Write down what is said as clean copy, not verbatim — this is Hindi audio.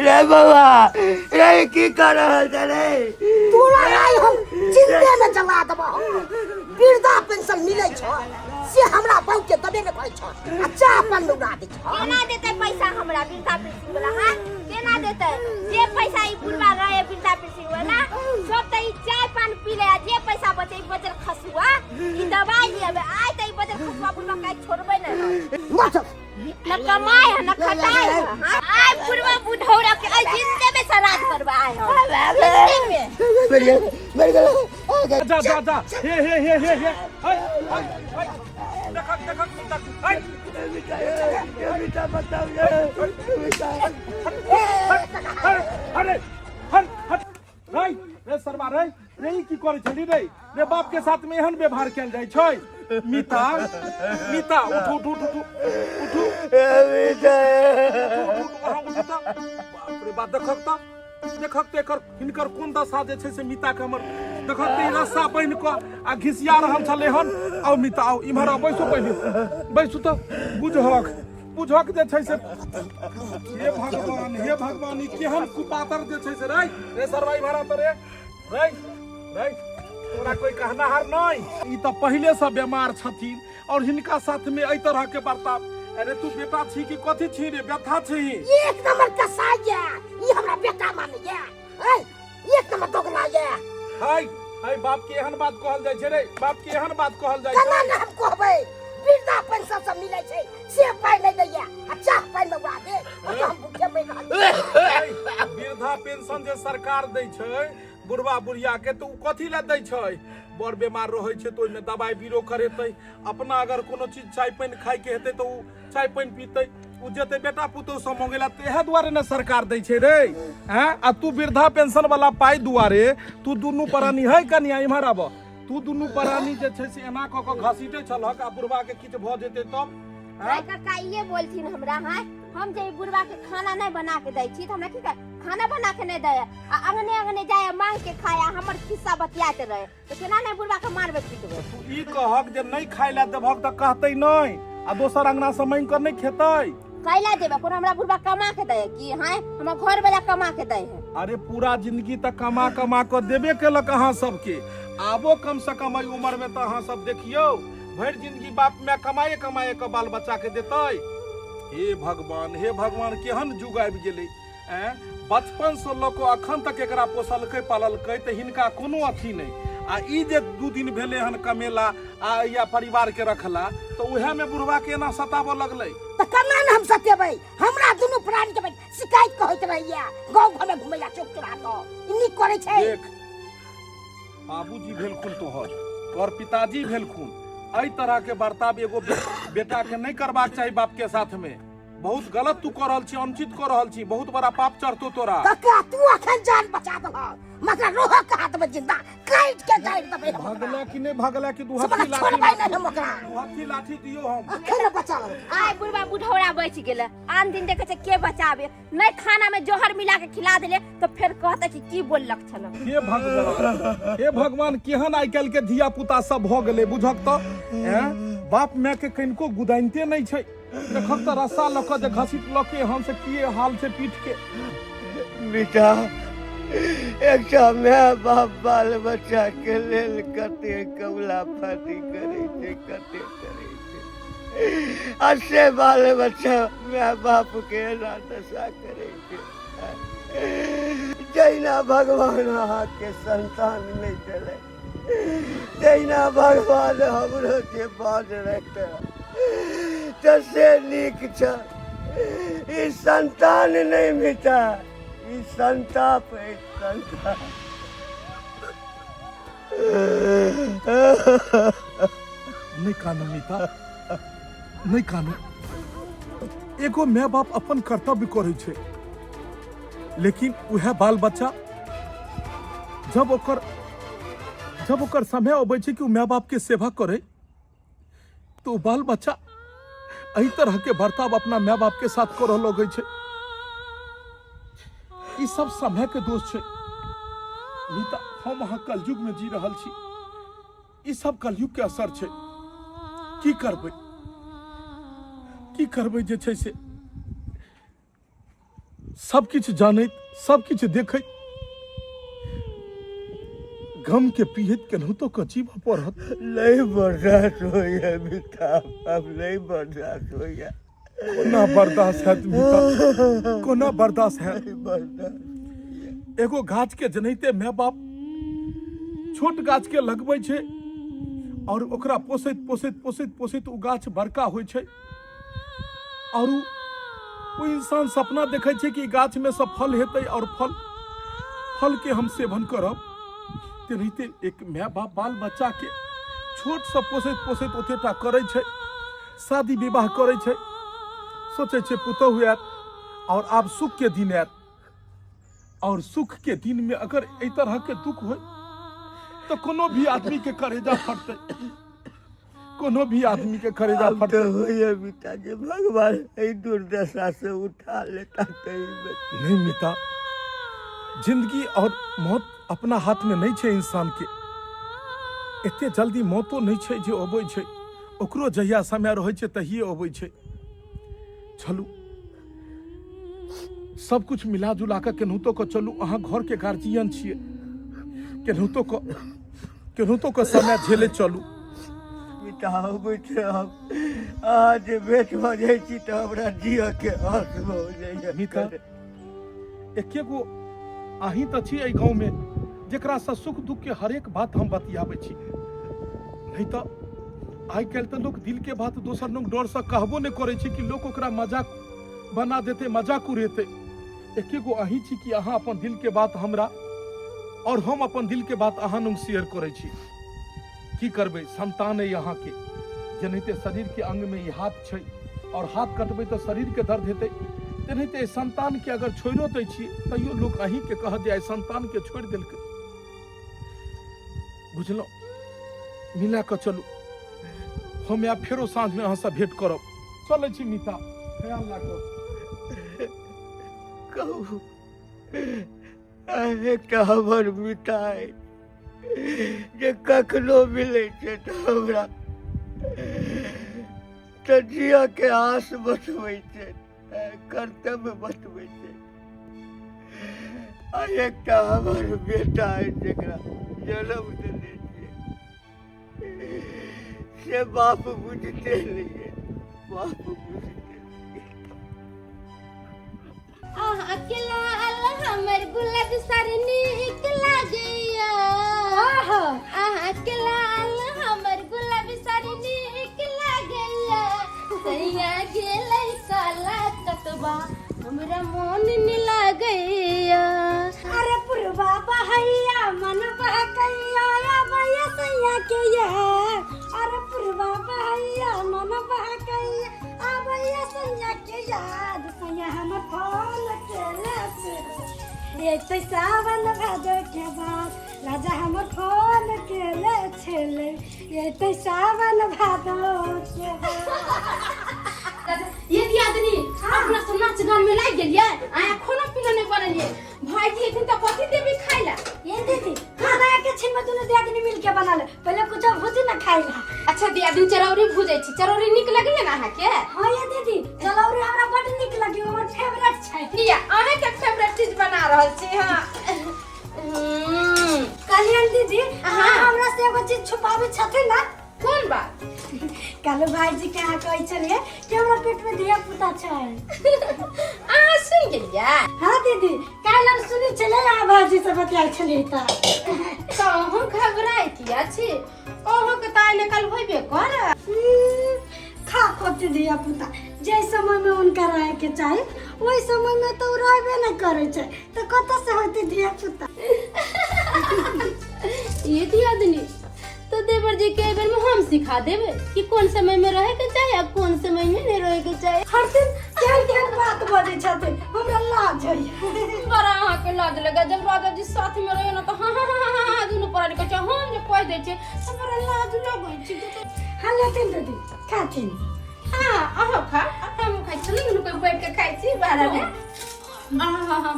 रे बाबा रे की कर रहल छै रे तोरा आई हम चिंते में जला देबो वृद्धा पेंशन मिलै छ से हमरा बहु के दबे ने कहै छ आ चाह अपन उड़ा दे छ केना देतै पैसा हमरा वृद्धा पेंशन वाला हां केना देतै जे पैसा ई बुढ़वा रहे वृद्धा पेंशन वाला सब त ई चाय पान पी ले जे पैसा बचे बचल खसुआ ई दवाई लेबे आइ त ई बचल खसुआ बुढ़वा काई छोड़बे न मत न कमाए है न खटाए है आइ बुढ़वा बुढ़ौरा के आई जिंदे में सराज करबा आइ हम मेरी गला जा हे हाय देखक हाय बेटा बताओ अरे हट रे सरबा रे की करे छली रे बाप के साथ में एहन व्यवहार कैल जाइ छै मीता उठू बाप रे बाप देखक त एकर हिनकर कोन दशा जे छै से मीता के हमर देखक त रस्सा पहिन क आ घिसिया रहल छले हन आओ मीता आओ इम्हर आ बैसो पहिले बैसू त बुझक जे छै से हे भगवान ई केहन कुपातर जे छै से रे सरवाई भरा त रे तोरा कोई कहनाहार नहीं ई त पहिले से बीमार छथिन और हिनका साथ में एई तरह के बर्ताव अरे तू बेटा छी कि कथी छी रे व्यथा छी एक नंबर का साया ई हमरा बेटा माने या ए एक नंबर दोगला या हाय बाप के एहन बात कहल जाय छै रे बाप के एहन बात कहल जाय केना न हम कहबै वृद्धा पेंशन सब मिलै छै से पाइ नै दैया आ चाह पाइ में उड़ा दे हम भूखे मरि रहल वृद्धा पेंशन जे सरकार दै छै बुढ़वा बुढ़िया के तो कथी ला दै छै बड़ बीमार रहै छै तो ओइमे दवाई बीरो करेतै अपना अगर कोनो चीज चाय पानी खाय के हेतै तो चाय पानी पीतै उ जेते बेटा पुतौ सब मंगेला तेहे दुआरे न सरकार दै छै रे हैं आ तू वृद्धा पेंशन वाला पाई दुआरे तू दुनू प्राणी है कनिया इम्हर आब तू दुनू प्राणी जे छै से एना क घसीटे छलहक आ बुढ़वा के किछ भ जेतै तब काका ये बोलथिन हमरा हां हम जे बुढ़वा के खाना नहीं बना के दै छी त हमरा की खाना बना के नहीं दे आ अंगने जाए मांग के खाया हमर खिस्सा बतियात रहे तो केना नहीं बुढ़वा के मारबे पीटबे ई कहक जे नहीं खाय ला देबहक त कहतै नहीं आ दोसर अंगना से मांग कर नहीं खेतै कैला देबे कोन हमरा बुढ़वा कमा के दे की हां हमर घर वाला कमा के दे है अरे पूरा जिंदगी त कमा के देबे केलक अहाँ सबके आबो कम से कम उम्र में त अहाँ सब देखियो भर जिंदगी बाप में कमाए के बाल बच्चा के देतै हे भगवान केहन जुग आबि गेलै बचपन से लोग अखन तक एकरा पोसलकै पाललकै त हिनका कोनो अथी नहीं आ ई जे 2 दिन भेले हन कमेला आ या परिवार के रखला तो उहे में बुढ़वा के ना सताबो लगलै त केना न हम सतेबै हमरा दुनू प्राणी के शिकायत कहैत रहिया गांव घर में घुमैया चौक चौरा तो इन्नी करे छै देख बाबूजी भेलखुन तोहर पिताजी भेलखुन एई तरह के बर्ताव एगो बेटा के नहीं करबाक चाहिए बाप के साथ में बहुत गलत तू कर रहल छी अनुचित कर रहल छी बहुत बड़ा पाप चढ़तो तोरा काका तू अखन जान बचा दल मतलब रोह के हाथ में जिंदा काट के गाड़ दबे भगला कि नहीं भगला कि दू हत्ती लाठी दियो हम अखन बचा आइ बुढ़वा बुढ़ौरा बच गेले आन दिन देखे छै के बचाबे नहीं खाना में जहर मिला के खिला देले तो फिर कहते कि की बोललक छल हे भगवान केहन आइ काल के धिया पुता सब भ गेले बुझक त बाप माय के कनको गुदाइनते नहीं छै देखक त रस्सा लक जे घसीट लके हम से किए हाल से पीठ के बेटा एक मैं बाप बाल बच्चा के लेल कते कबला फाटी करे कते करे अच्छे बाल बच्चा मैं बाप के ना दशा करे जैना भगवान अहाँ के संतान नहीं चले जैना भगवान हमरो के बाज रखते तो से नीक छ ई संतान नहीं मिटा ई संताप है संताप नहीं कानू मीता नहीं कानू एगो माय बाप अपन कर्तव्य करे छे लेकिन वह बाल बच्चा जब ओकर समय अबै छै कि माय बाप के सेवा करे तो बाल बच्चा एही तरह के बर्ताव अपना माय बाप के साथ कर लगे छै ई सब समय के दोष छै मीता हम अहाँ कलयुग में जी रहल छी ई सब कलयुग के असर छै की करबै जे छै से सब किछ जानैत सब किछ देखैत गम के पीड़ित केनाहितो के जीवऽ पड़त। नहीं बर्दाश्त होइए मीता, अब नहीं बर्दाश्त होइए। कोना बर्दाश्त हैत मीता, कोना बर्दाश्त हैत। नहीं बर्दाश्त। एगो गाछ के जनैते माय बाप छोट गाछ के लगबै छै और ओकरा पोसैत पोसैत पोसैत पोसैत ओ गाछ बड़का होइ छै और ओ इंसान सपना देखै छै कि गाछ में से फल हेतै और फल के हम सेवन करब। तेनाहिते एक माय बाप बाल बच्चा के छोट से पोसैत पोसैत ओतेटा करै छै, शादी विवाह करै छै, सोचै छै पुतहु आयत और आब सुख के दिन आयत और सुख के दिन में अगर एहि तरह के दुख हो तो कोनो भी आदमी के करेजा फटते, कोनो भी आदमी के करेजा अब फटते। तो होइए मीता जे भगवान एहि दुर्दशा से उठा लेता कहीं में। नहीं मीता, जिंदगी और मौत अपना हाथ में नहीं छै इंसान के। एते जल्दी मौतो नहीं छै जे अबै छै, ओकरो जहिया समय रहै छै तहिए अबै छै। चलू सब कुछ मिला जुला के केनाहितो के चलू, अहाँ घर के गार्जियन छियै, केनाहितो के समय झेले चलू। मीता अबै छै हम अहाँ जे भेट भऽ जाइ छी तऽ हमरा जिय के आस भऽ जाइए। मीता एके गो अहीं तऽ छी एहि गाँव में जेकरा से सुख दुख के हरेक बात हम बतियाबै छी। नहीं तो आइ काल्हि तऽ लोग दिल के बात दोसर लोग डर से कहबो नहीं करे छै कि लोग ओकरा मजाक बना देते, मजाक उड़ेते। एके गो अहीं छी कि अहाँ अपन दिल के बात हमरा और हम अपन दिल के बात अहाँ लग शेयर करे छी। की करबै, संतान है यहाँ के, जेनाहिते शरीर के अंग में ये हाथ छै और हाथ कटबै तो शरीर के दर्द हेतै, तेनाहिते संतान के अगर छोड़ो दै छी तैयो लोग अहीं के कह दिया संतान के छोड़ देलकै। बुझलौ, मिला के चलू, हम आब फेरो साँझ में अहाँ से भेंट करब। चलै छी मीता, ख्याल राखब। कहू एकटा हमर मीता अइ जे कखनो मिलै छै तऽ हमरा तऽ जिय के आस बतबै छै, कर्तव्य बतबै छै। आ एकटा हमर बेटा अइ जेकरा जन्म देने छियै से बाप बुझते नहीं है, बाप बुझते अकेला हमर गुलाब सारी नीक लागैया। अकेला हमर गुलाब सारी नीक लागैया। सैया गेलै काला कतबा हमरा मोन नहीं लागैया। अरे पुरवा बहैया मन बहकैया भैया सैया के यार। अरे पुरवा बहैया मन बहकैया भैया सैया के याद। सैया हम फोन केले एक तो सावन भादो के बाद राजा हम फोन केले छेले ये तो सावन भादो के बाद। ये दियादनी अपना सब नाच गान में लाग गेलिए, आया खाना पीना नहीं बनलिए। भाईजी एखन तक कथि देबी खाइला? ये दीदी खाना के छिन में दोनों दियादनी मिल के बना ले, पहले कुछ भुजी ना खाइला। अच्छा दियादनी चरौरी भुजै छी, चरौरी नीक लगैया ना अहाँ के? हां ये दीदी चलौरी हमरा बड नीक लगी, हमर फेवरेट छै। लिया अहाँ के फेवरेट चीज बना रहल छी। हां कल्याण दीदी हमरा से एगो चीज छुपावे छथिन ना। कोन बात? कालो भाईजी के यहाँ कहै छलिए कि हमरा पेट में धिया पुता छै। अहाँ सुन गेलियै? हां दीदी काल हम सुनि छले आ भाईजी से बतियाइ छलिए त हम घबराई किया छी? ओहो के ताई ने कल होइबे कर। खा खोते धिया पुता जे समय में उनका रहे के चाही ओई समय में तो रहबे न करे छै, तो कत से होते धिया पुता। ये दियादनी तो देवर जी के बेर में हम सिखा देबे कि कौन समय में रहे के चाही और कौन समय में नहीं रहे के चाही। हर दिन केहन बात बजै छथिन, हमरा लाज होइए। बड़ा अहाँ के लाज लगे जब राजा जी साथ में रहे ना तो हाँ दुनू पर के हम जे कह दे छै तो बड़ा लाज लगै छै। हां लेकिन दीदी खाथिन। हाँ अहाँ खा, हम खाइ छी, दुनू कोई बैठ के खाइ छी बाहर में। हाँ